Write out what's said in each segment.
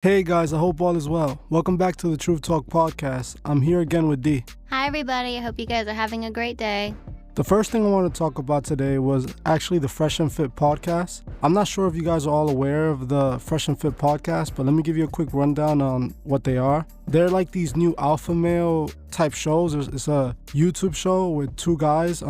Hey guys, I hope all is well. Welcome back to the Truth Talk podcast. I'm here again with D. Hi everybody, I hope you guys are having a great day. The first thing I want to talk about today was actually the Fresh and Fit podcast. I'm not sure if you guys are all aware of the Fresh and Fit podcast, but let me give you a quick rundown on what they are. They're like these new alpha male type shows. It's a YouTube show with two guys.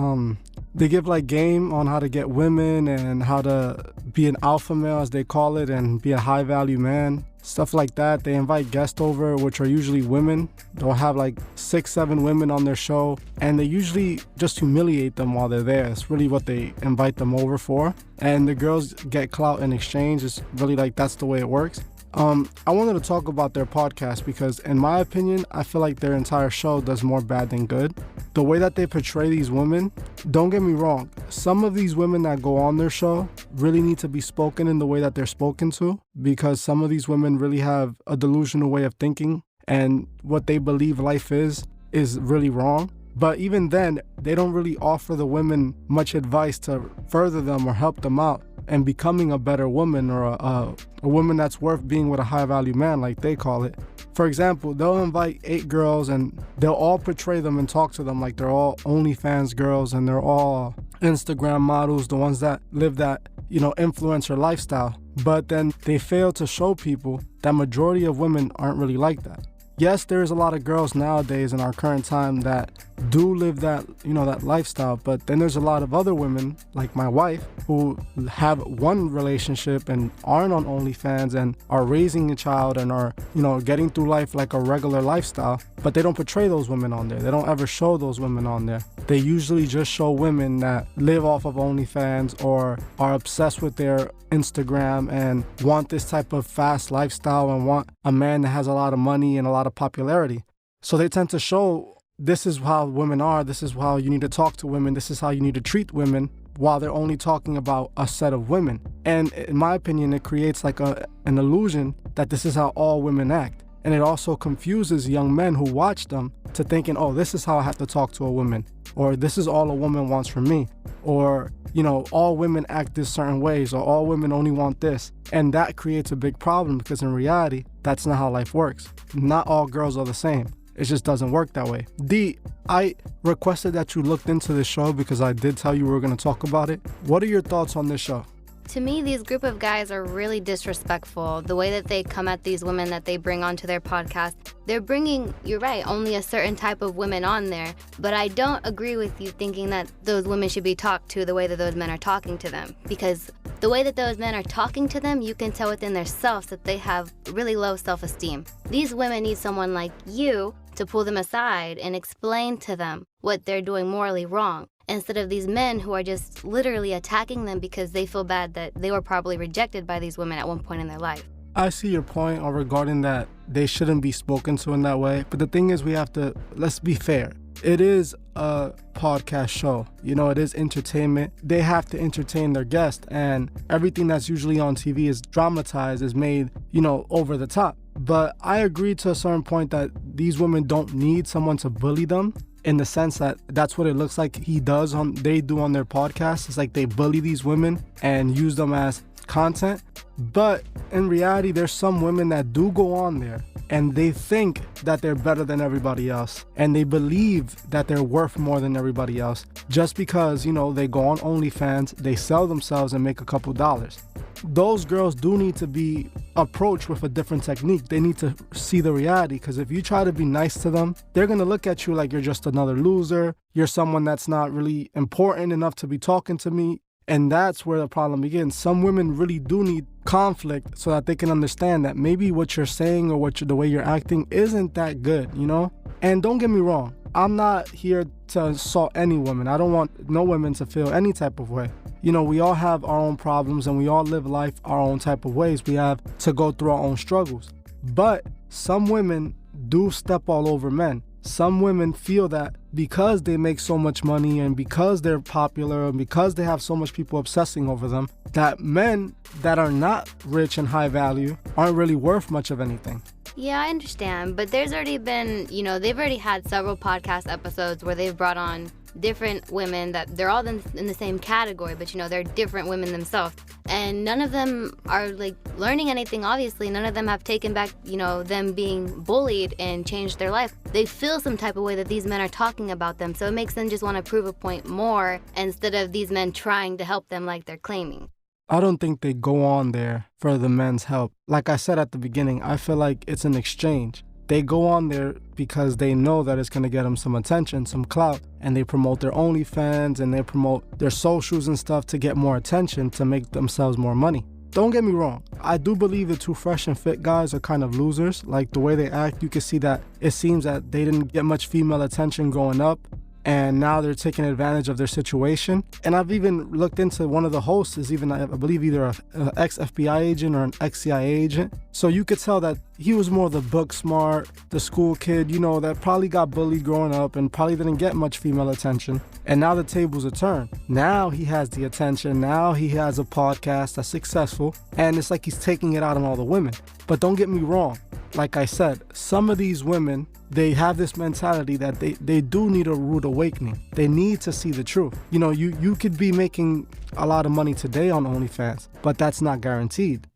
They give like game on how to get women and how to be an alpha male, as they call it, and be a high value man. Stuff like that. They invite guests over, which are usually women. They'll have like 6-7 women on their show, and they usually just humiliate them while they're there. It's really what they invite them over for. And the girls get clout in exchange. It's really like that's the way it works. I wanted to talk about their podcast because, in my opinion, I feel like their entire show does more bad than good. The way that they portray these women, don't get me wrong, some of these women that go on their show really need to be spoken in the way that they're spoken to, because some of these women really have a delusional way of thinking, and what they believe life is really wrong. But even then, they don't really offer the women much advice to further them or help them out and becoming a better woman, or a woman that's worth being with a high value man, like they call it. For example, they'll invite 8 girls and they'll all portray them and talk to them like they're all OnlyFans girls and they're all Instagram models, the ones that live that, influencer lifestyle. But then they fail to show people that majority of women aren't really like that. Yes, there's a lot of girls nowadays in our current time that do live that, that lifestyle. But then there's a lot of other women, like my wife, who have one relationship and aren't on OnlyFans and are raising a child and are, getting through life like a regular lifestyle. But they don't portray those women on there. They don't ever show those women on there. They usually just show women that live off of OnlyFans or are obsessed with their Instagram and want this type of fast lifestyle and want a man that has a lot of money and a lot of popularity. So they tend to show this is how women are, this is how you need to talk to women, this is how you need to treat women, while they're only talking about a set of women. And in my opinion, it creates like an illusion that this is how all women act. And it also confuses young men who watch them to thinking, oh, this is how I have to talk to a woman, or this is all a woman wants from me, or, all women act this certain ways, or all women only want this. And that creates a big problem because in reality, that's not how life works. Not all girls are the same. It just doesn't work that way. D, I requested that you looked into this show because I did tell you we were going to talk about it. What are your thoughts on this show? To me, these group of guys are really disrespectful. The way that they come at these women that they bring onto their podcast, they're bringing, you're right, only a certain type of women on there. But I don't agree with you thinking that those women should be talked to the way that those men are talking to them. Because the way that those men are talking to them, you can tell within themselves that they have really low self-esteem. These women need someone like you to pull them aside and explain to them what they're doing morally wrong, instead of these men who are just literally attacking them because they feel bad that they were probably rejected by these women at one point in their life. I see your point regarding that they shouldn't be spoken to in that way. But the thing is, let's be fair. It is a podcast show. It is entertainment. They have to entertain their guests, and everything that's usually on TV is dramatized, is made, over the top. But I agree to a certain point that these women don't need someone to bully them, in the sense that that's what it looks like they do on their podcast. It's like they bully these women and use them as content. But in reality, there's some women that do go on there and they think that they're better than everybody else, and they believe that they're worth more than everybody else just because, they go on OnlyFans, they sell themselves and make a couple dollars. Those girls do need to be approached with a different technique. They need to see the reality, because if you try to be nice to them, they're going to look at you like you're just another loser. You're someone that's not really important enough to be talking to me. And that's where the problem begins. Some women really do need conflict so that they can understand that maybe what you're saying or the way you're acting isn't that good, And don't get me wrong, I'm not here to insult any woman. I don't want no women to feel any type of way. We all have our own problems and we all live life our own type of ways. We have to go through our own struggles. But some women do step all over men. Some women feel that because they make so much money and because they're popular and because they have so much people obsessing over them, that men that are not rich and high value aren't really worth much of anything. Yeah, I understand. But there's already been, they've already had several podcast episodes where they've brought on different women that they're all in the same category, but they're different women themselves. And none of them are like learning anything, obviously. None of them have taken back, them being bullied and changed their life. They feel some type of way that these men are talking about them. So it makes them just want to prove a point more instead of these men trying to help them like they're claiming. I don't think they go on there for the men's help. Like I said at the beginning, I feel like it's an exchange. They go on there because they know that it's going to get them some attention, some clout, and they promote their OnlyFans and they promote their socials and stuff to get more attention, to make themselves more money. Don't get me wrong, I do believe the two Fresh and Fit guys are kind of losers. Like the way they act, you can see that it seems that they didn't get much female attention growing up, and now they're taking advantage of their situation. And I've even looked into one of the hosts is even, I believe, either an ex-FBI agent or an ex-CIA agent. So you could tell that he was more the book smart, the school kid, that probably got bullied growing up and probably didn't get much female attention. And now the tables are turned. Now he has the attention. Now he has a podcast that's successful. And it's like he's taking it out on all the women. But don't get me wrong. Like I said, some of these women, they have this mentality that they do need a rude awakening. They need to see the truth. You could be making a lot of money today on OnlyFans, but that's not guaranteed.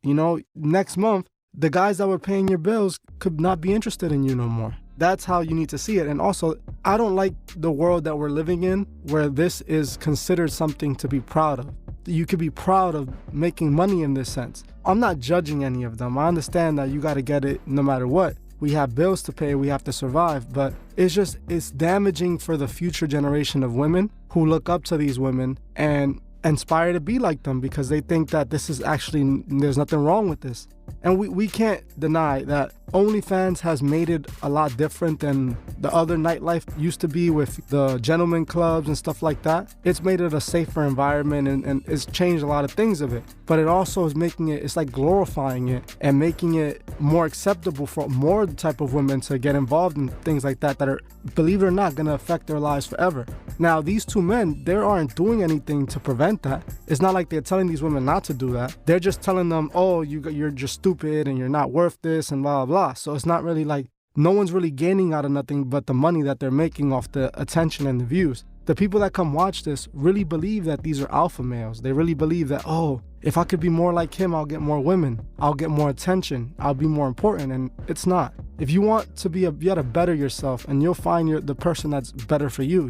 Next month, the guys that were paying your bills could not be interested in you no more. That's how you need to see it. And also, I don't like the world that we're living in where this is considered something to be proud of. You could be proud of making money in this sense. I'm not judging any of them. I understand that you got to get it no matter what. We have bills to pay, we have to survive, but it's damaging for the future generation of women who look up to these women and aspire to be like them because they think that this is actually, there's nothing wrong with this. And we can't deny that OnlyFans has made it a lot different than the other nightlife used to be with the gentleman clubs and stuff like that. It's made it a safer environment and it's changed a lot of things of it. But it also is making it, it's like glorifying it and making it more acceptable for more type of women to get involved in things like that are, believe it or not, going to affect their lives forever. Now, these two men, they aren't doing anything to prevent that. It's not like they're telling these women not to do that. They're just telling them, oh, you're just stupid and you're not worth this and blah, blah, blah. So it's not really like, no one's really gaining out of nothing but the money that they're making off the attention and the views. The people that come watch this really believe that these are alpha males. They really believe that, oh, if I could be more like him, I'll get more women. I'll get more attention. I'll be more important. And it's not. If you want to be you gotta better yourself and you'll find the person that's better for you.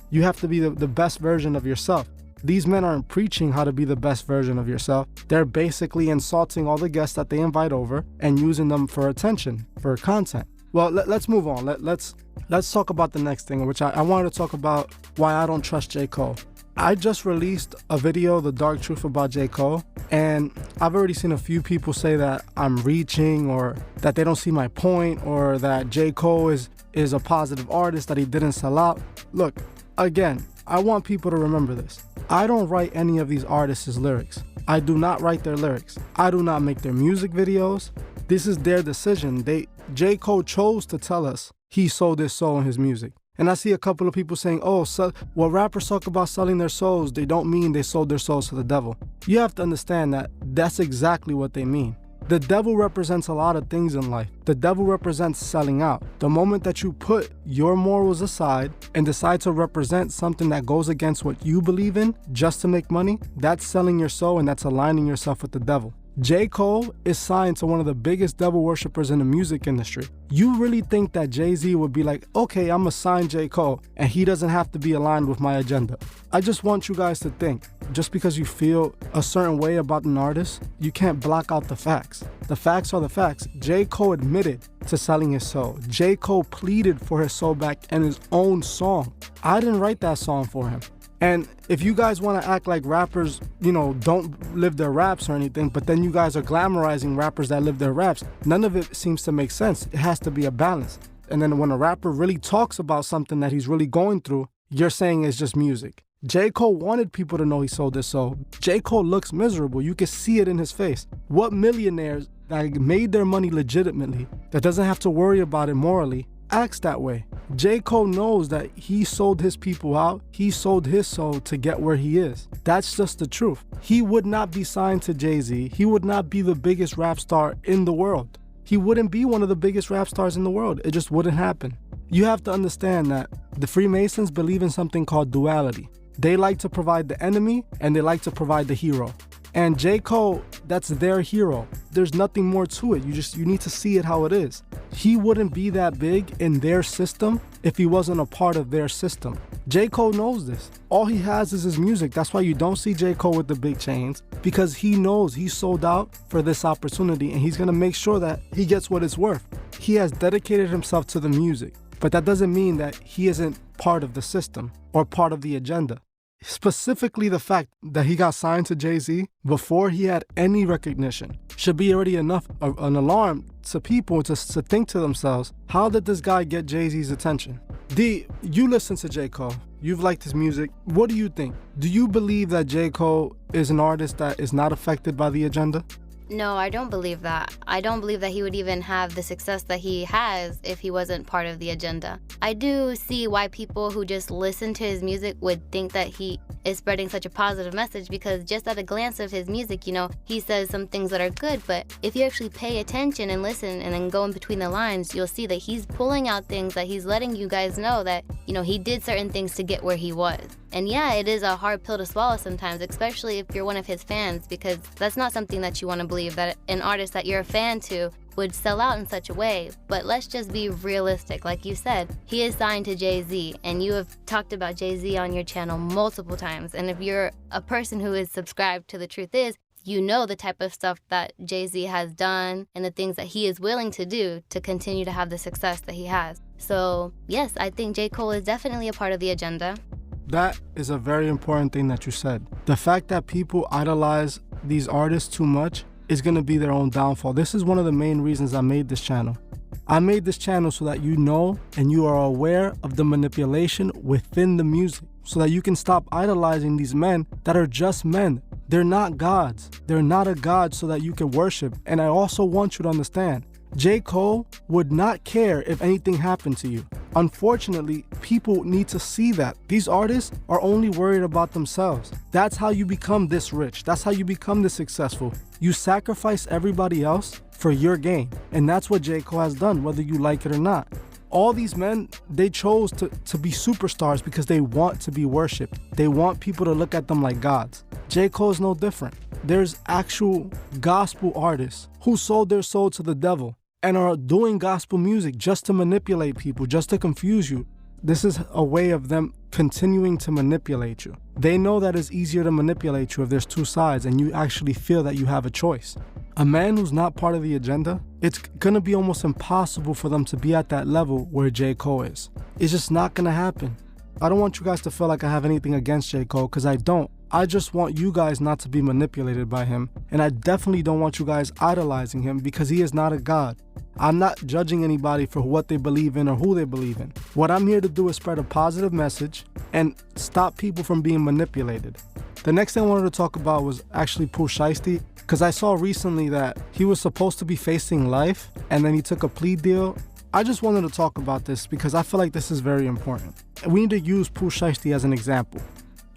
You have to be the best version of yourself. These men aren't preaching how to be the best version of yourself. They're basically insulting all the guests that they invite over and using them for attention, for content. Well, let's move on. Let's talk about the next thing, which I wanted to talk about why I don't trust J.cole. I just released a video, The Dark Truth About J.cole, and I've already seen a few people say that I'm reaching or that they don't see my point or that J.cole is a positive artist, that he didn't sell out. Look, again, I want people to remember this. I don't write any of these artists' lyrics. I do not write their lyrics. I do not make their music videos. This is their decision. J.cole chose to tell us he sold his soul in his music. And I see a couple of people saying, oh, when rappers talk about selling their souls, they don't mean they sold their souls to the devil. You have to understand that that's exactly what they mean. The devil represents a lot of things in life. The devil represents selling out. The moment that you put your morals aside and decide to represent something that goes against what you believe in just to make money, that's selling your soul and that's aligning yourself with the devil. J.cole is signed to one of the biggest devil worshippers in the music industry. You really think that Jay-Z would be like, okay, I'm gonna sign J.cole and he doesn't have to be aligned with my agenda? I just want you guys to think, just because you feel a certain way about an artist, you can't block out the facts. The facts are the facts. J.cole admitted to selling his soul. J.cole pleaded for his soul back in his own song. I didn't write that song for him. And if you guys want to act like rappers, don't live their raps or anything, but then you guys are glamorizing rappers that live their raps, none of it seems to make sense. It has to be a balance. And then when a rapper really talks about something that he's really going through, you're saying it's just music. J.cole wanted people to know he sold his soul. J.cole looks miserable. You can see it in his face. What millionaires that made their money legitimately, that doesn't have to worry about it morally, acts that way? J.cole knows that he sold his people out. He sold his soul to get where he is. That's just the truth. He would not be signed to Jay-Z. He would not be the biggest rap star in the world. He wouldn't be one of the biggest rap stars in the world. It just wouldn't happen. You have to understand that The Freemasons believe in something called duality. They like to provide the enemy and they like to provide the hero. And J.Cole, that's their hero. There's nothing more to it. You need to see it how it is. He wouldn't be that big in their system if he wasn't a part of their system. J.Cole knows this. All he has is his music. That's why you don't see J.Cole with the big chains, because he knows he's sold out for this opportunity and he's gonna make sure that he gets what it's worth. He has dedicated himself to the music, but that doesn't mean that he isn't part of the system or part of the agenda. Specifically, the fact that he got signed to Jay-Z before he had any recognition should be already enough an alarm to people to think to themselves, how did this guy get Jay-Z's attention? D, you listen to J.Cole. You've liked his music. What do you think? Do you believe that J.Cole is an artist that is not affected by the agenda? No, I don't believe that. I don't believe that he would even have the success that he has if he wasn't part of the agenda. I do see why people who just listen to his music would think that he is spreading such a positive message, because just at a glance of his music, he says some things that are good, but if you actually pay attention and listen and then go in between the lines, you'll see that he's pulling out things that he's letting you guys know that, he did certain things to get where he was. And yeah, it is a hard pill to swallow sometimes, especially if you're one of his fans, because that's not something that you want to believe, that an artist that you're a fan to would sell out in such a way. But let's just be realistic. Like you said, he is signed to Jay-Z, and you have talked about Jay-Z on your channel multiple times. And if you're a person who is subscribed to The Truth Is, you know the type of stuff that Jay-Z has done and the things that he is willing to do to continue to have the success that he has. So yes, I think J.Cole is definitely a part of the agenda. That is a very important thing that you said. The fact that people idolize these artists too much is going to be their own downfall. This is one of the main reasons I made this channel. I made this channel so that you know and you are aware of the manipulation within the music, so that you can stop idolizing these men that are just men. They're not gods. They're not a god so that you can worship. And I also want you to understand, J.Cole would not care if anything happened to you. Unfortunately, people need to see that. These artists are only worried about themselves. That's how you become this rich. That's how you become this successful. You sacrifice everybody else for your gain. And that's what J.Cole has done, whether you like it or not. All these men, they chose to be superstars because they want to be worshipped. They want people to look at them like gods. J.Cole is no different. There's actual gospel artists who sold their soul to the devil and are doing gospel music just to manipulate people, just to confuse you. This is a way of them continuing to manipulate you. They know that it's easier to manipulate you if there's two sides and you actually feel that you have a choice. A man who's not part of the agenda, it's gonna be almost impossible for them to be at that level where J.Cole is. It's just not gonna happen. I don't want you guys to feel like I have anything against J.Cole, because I don't. I just want you guys not to be manipulated by him, and I definitely don't want you guys idolizing him, because he is not a god. I'm not judging anybody for what they believe in or who they believe in. What I'm here to do is spread a positive message and stop people from being manipulated. The next thing I wanted to talk about was actually Pooh Shiesty, because I saw recently that he was supposed to be facing life and then he took a plea deal. I just wanted to talk about this because I feel like this is very important. We need to use Pooh Shiesty as an example.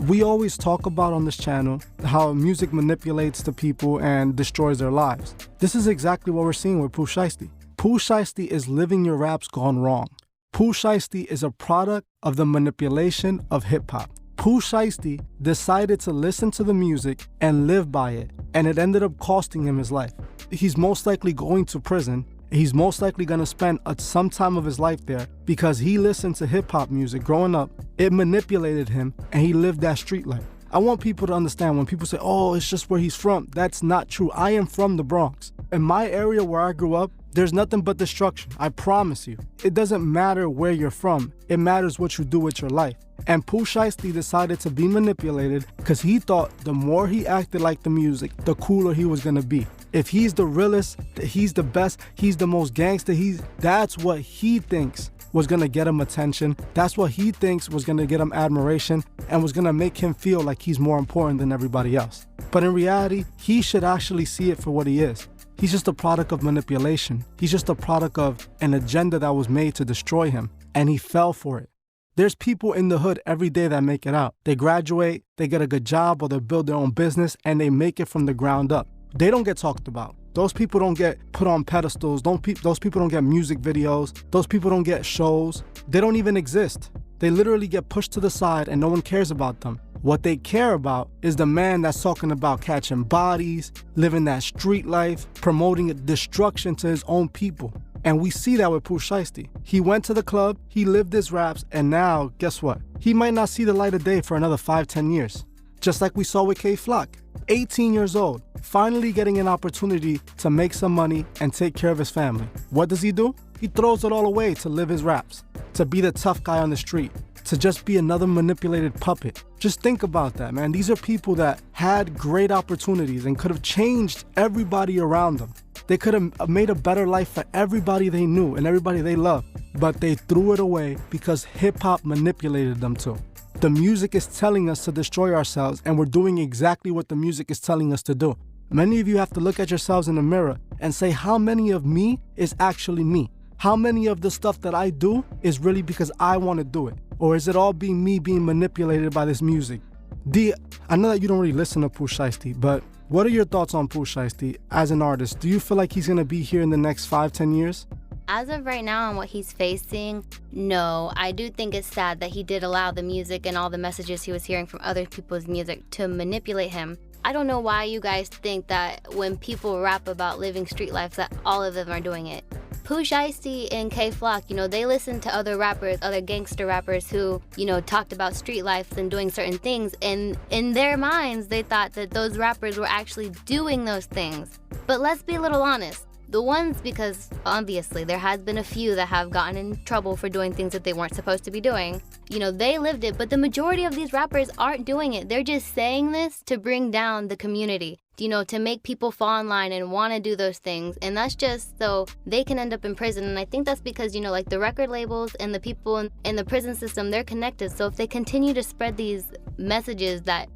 We always talk about on this channel how music manipulates the people and destroys their lives. This is exactly what we're seeing with Pooh Shiesty. Pooh Shiesty is living your raps gone wrong. Pooh Shiesty is a product of the manipulation of hip-hop. Pooh Shiesty decided to listen to the music and live by it, and it ended up costing him his life. He's most likely going to prison. He's most likely going to spend some time of his life there because he listened to hip-hop music growing up. It manipulated him, and he lived that street life. I want people to understand, when people say, oh, it's just where he's from, that's not true. I am from the Bronx. In my area where I grew up, there's nothing but destruction, I promise you. It doesn't matter where you're from. It matters what you do with your life. And Pooh Shiesty decided to be manipulated because he thought the more he acted like the music, the cooler he was gonna be. If he's the realest, he's the best, he's the most gangster, that's what he thinks was gonna get him attention. That's what he thinks was gonna get him admiration and was gonna make him feel like he's more important than everybody else. But in reality, he should actually see it for what he is. He's just a product of manipulation. He's just a product of an agenda that was made to destroy him, and he fell for it. There's people in the hood every day that make it out. They graduate, they get a good job, or they build their own business, and they make it from the ground up. They don't get talked about. Those people don't get put on pedestals. Those people don't get music videos. Those people don't get shows. They don't even exist. They literally get pushed to the side and no one cares about them. What they care about is the man that's talking about catching bodies, living that street life, promoting destruction to his own people. And we see that with Pooh Shiesty. He went to the club, he lived his raps, and now, guess what? He might not see the light of day for another 5-10 years. Just like we saw with K Flock. 18 years old, finally getting an opportunity to make some money and take care of his family. What does he do? He throws it all away to live his raps, to be the tough guy on the street, to just be another manipulated puppet. Just think about that, man. These are people that had great opportunities and could have changed everybody around them. They could have made a better life for everybody they knew and everybody they loved, but they threw it away because hip-hop manipulated them to. The music is telling us to destroy ourselves, and we're doing exactly what the music is telling us to do. Many of you have to look at yourselves in the mirror and say, how many of me is actually me? How many of the stuff that I do is really because I want to do it? Or is it all me being manipulated by this music? D, I know that you don't really listen to Pooh Shiesty, but what are your thoughts on Pooh Shiesty as an artist? Do you feel like he's going to be here in the next 5-10 years? As of right now and what he's facing, no. I do think it's sad that he did allow the music and all the messages he was hearing from other people's music to manipulate him. I don't know why you guys think that when people rap about living street life that all of them are doing it. Pooh Shiesty and K Flock, they listened to other rappers, other gangster rappers who, talked about street life and doing certain things, and in their minds, they thought that those rappers were actually doing those things. But let's be a little honest. The ones, because obviously there has been a few that have gotten in trouble for doing things that they weren't supposed to be doing. They lived it, but the majority of these rappers aren't doing it. They're just saying this to bring down the community, to make people fall in line and want to do those things. And that's just so they can end up in prison. And I think that's because, like the record labels and the people in the prison system, they're connected. So if they continue to spread these messages that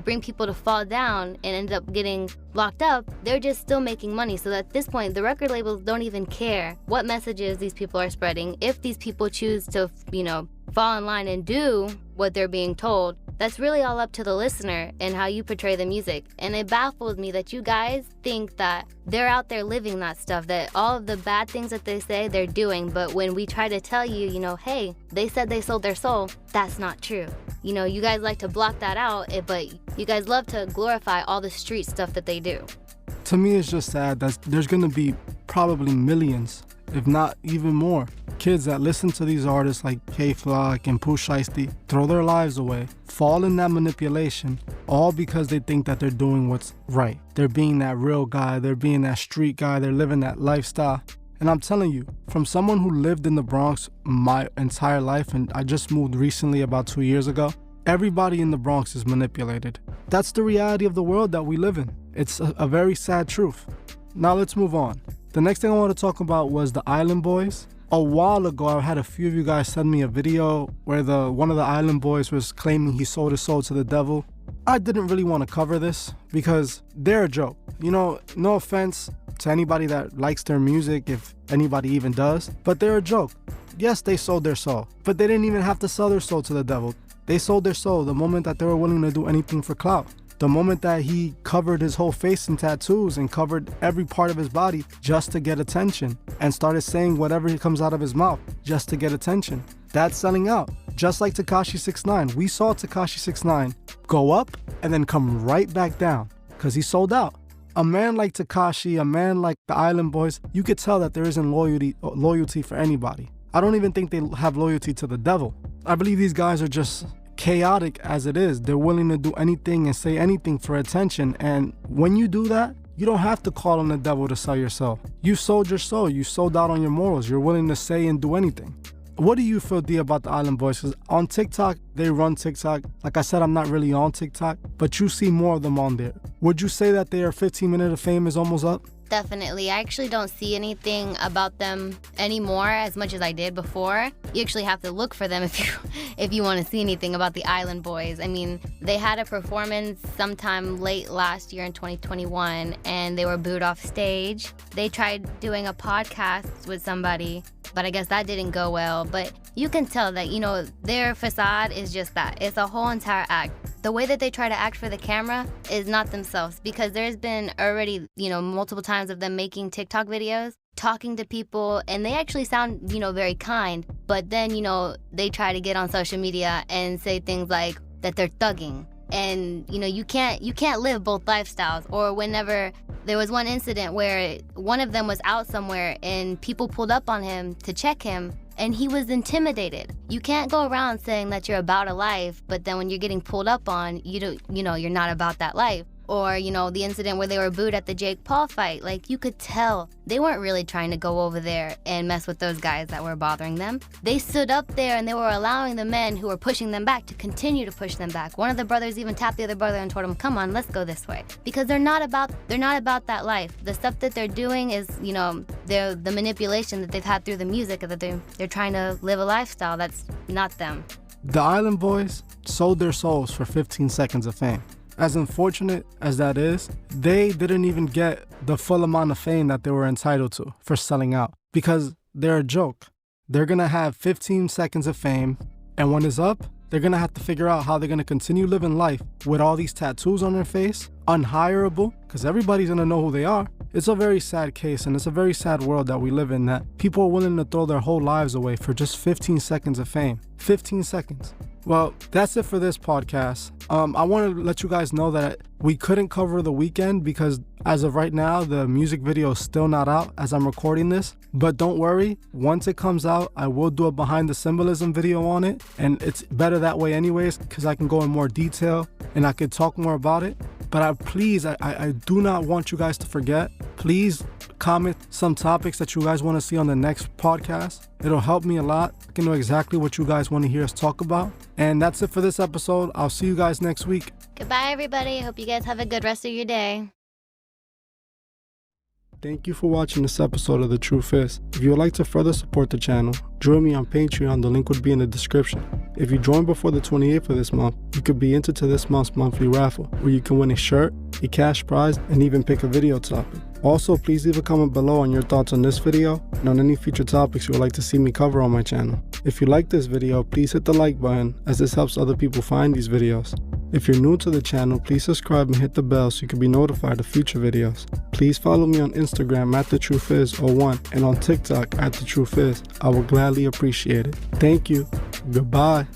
bring people to fall down and end up getting locked up, they're just still making money. So at this point, the record labels don't even care what messages these people are spreading. If these people choose to, fall in line and do what they're being told, that's really all up to the listener and how you portray the music. And it baffles me that you guys think that they're out there living that stuff, that all of the bad things that they say they're doing. But when we try to tell you, hey, they said they sold their soul, that's not true. You guys like to block that out, but you guys love to glorify all the street stuff that they do. To me, it's just sad that there's going to be probably millions, if not even more, kids that listen to these artists like K Flock and Pooh Shiesty, throw their lives away, fall in that manipulation, all because they think that they're doing what's right. They're being that real guy, they're being that street guy, they're living that lifestyle. And I'm telling you, from someone who lived in the Bronx my entire life, and I just moved recently about 2 years ago, everybody in the Bronx is manipulated. That's the reality of the world that we live in. It's a very sad truth. Now let's move on. The next thing I want to talk about was the Island Boys. A while ago, I had a few of you guys send me a video where one of the Island Boys was claiming he sold his soul to the devil. I didn't really want to cover this because they're a joke. No offense to anybody that likes their music, if anybody even does, but they're a joke. Yes, they sold their soul, but they didn't even have to sell their soul to the devil. They sold their soul the moment that they were willing to do anything for clout. The moment that he covered his whole face in tattoos and covered every part of his body just to get attention and started saying whatever comes out of his mouth just to get attention. That's selling out. Just like Tekashi 6ix9ine. We saw Tekashi 6ix9ine go up and then come right back down because he sold out. A man like Tekashi, a man like the Island Boys, you could tell that there isn't loyalty for anybody. I don't even think they have loyalty to the devil. I believe these guys are just chaotic as it is. They're willing to do anything and say anything for attention. And when you do that, you don't have to call on the devil to sell your soul. You sold your soul. You sold out on your morals. You're willing to say and do anything. What do you feel, D, about the Island Boys? Because on TikTok, they run TikTok. Like I said, I'm not really on TikTok, but you see more of them on there. Would you say that their 15 minutes of fame is almost up? Definitely. I actually don't see anything about them anymore as much as I did before. You actually have to look for them if you want to see anything about the Island Boys. I mean, they had a performance sometime late last year in 2021, and they were booed off stage. They tried doing a podcast with somebody, but I guess that didn't go well. But you can tell that, their facade is just that. It's a whole entire act. The way that they try to act for the camera is not themselves, because there's been already, multiple times of them making TikTok videos, talking to people, and they actually sound, very kind. But then, they try to get on social media and say things like that they're thugging. And, you can't live both lifestyles. Or whenever there was one incident where one of them was out somewhere and people pulled up on him to check him, and he was intimidated. You can't go around saying that you're about a life, but then when you're getting pulled up on, you're not about that life. Or, the incident where they were booed at the J.cole fight. Like, you could tell they weren't really trying to go over there and mess with those guys that were bothering them. They stood up there and they were allowing the men who were pushing them back to continue to push them back. One of the brothers even tapped the other brother and told him, come on, let's go this way. Because they're not about that life. The stuff that they're doing is, the manipulation that they've had through the music, that they're trying to live a lifestyle that's not them. The Island Boys sold their souls for 15 seconds of fame. As unfortunate as that is, they didn't even get the full amount of fame that they were entitled to for selling out, because they're a joke. They're gonna have 15 seconds of fame, and when it's up, they're gonna have to figure out how they're gonna continue living life with all these tattoos on their face, unhireable, because everybody's gonna know who they are. It's a very sad case, and it's a very sad world that we live in, that people are willing to throw their whole lives away for just 15 seconds of fame. 15 seconds. Well, that's it for this podcast. I want to let you guys know that we couldn't cover the weekend because as of right now, the music video is still not out as I'm recording this. But don't worry, once it comes out, I will do a behind the symbolism video on it. And it's better that way anyways, because I can go in more detail and I can talk more about it. But I do not want you guys to forget. Please comment some topics that you guys want to see on the next podcast. It'll help me a lot. I can know exactly what you guys want to hear us talk about. And that's it for this episode. I'll see you guys next week. Goodbye, everybody. Hope you guys have a good rest of your day. Thank you for watching this episode of The Truth Is. If you would like to further support the channel, join me on Patreon. The link would be in the description. If you join before the 28th of this month, you could be entered to this month's monthly raffle, where you can win a shirt, a cash prize, and even pick a video topic. Also, please leave a comment below on your thoughts on this video and on any future topics you would like to see me cover on my channel. If you like this video, please hit the like button, as this helps other people find these videos. If you're new to the channel, please subscribe and hit the bell so you can be notified of future videos. Please follow me on Instagram at TheTruthIs01 and on TikTok at TheTruthIs. I will gladly appreciate it. Thank you. Goodbye.